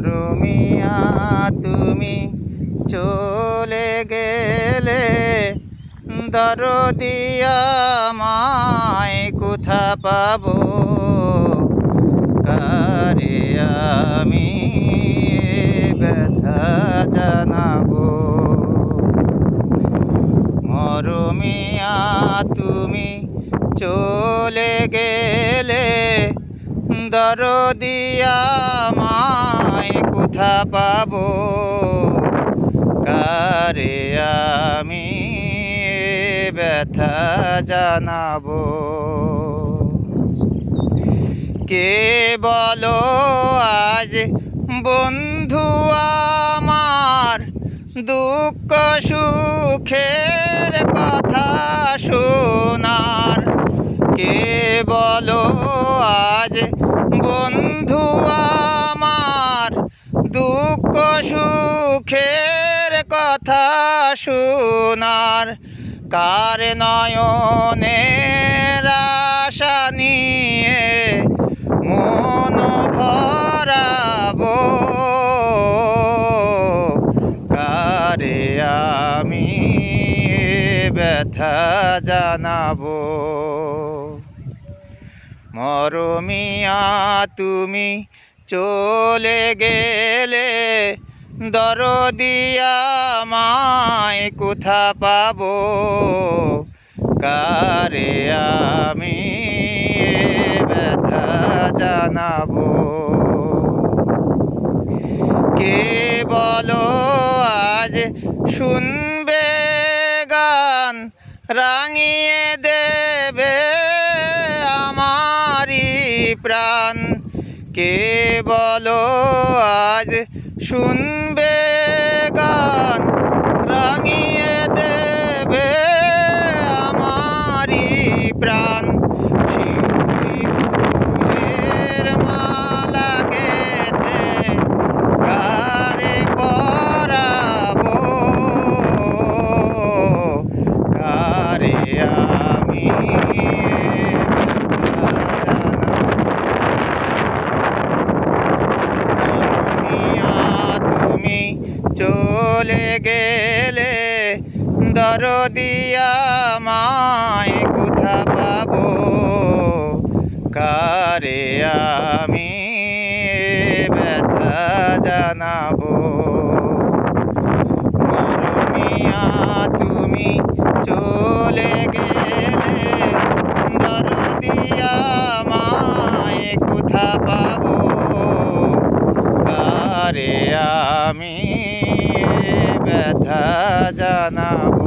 মরমিয়া তুমি চলে গেলে, দরদি আমায় কোথা পাবো, কারে আমি ব্যথা জানাবো। মরমিয়া তুমি চলে গেলে, দরদি আমায় কোথা পাবো, কারে আমি ব্যথা জানাবো। কে বলো আজ বন্ধু আমার, দুঃখ সুখের কথা শোনার। কে বলো আজ বন্ধু আমার, দুঃখ সুখের কথা শোনার। কার নয়নের আশা নিয়ে মন ভরাবো, কারে আমি ব্যথা জানাবো। মরমিয়া তুমি চলে গেলে, দরদি আমায় কোথা পাবো, কারে আমি ব্যথা জানাবো। কে বলো আজ শুনবে গান, রাঙিয়ে দেবে আমারি প্রাণ। কে বলো আজ শুনবে গান, রাঙিয়ে দেবে আমারি প্রাণ। শিউলি ফুলের মালা গেঁথে কারে পরাবো, কারে আমি চলে গেলে, দরদি আমায় কোথা পাবো, কারে আমি ব্যথা জানাবো। মরমিয়া তুমি চলে গেলে, দরদি আমায় কোথা পাবো, কারে আমি ব্যথা জানাবো।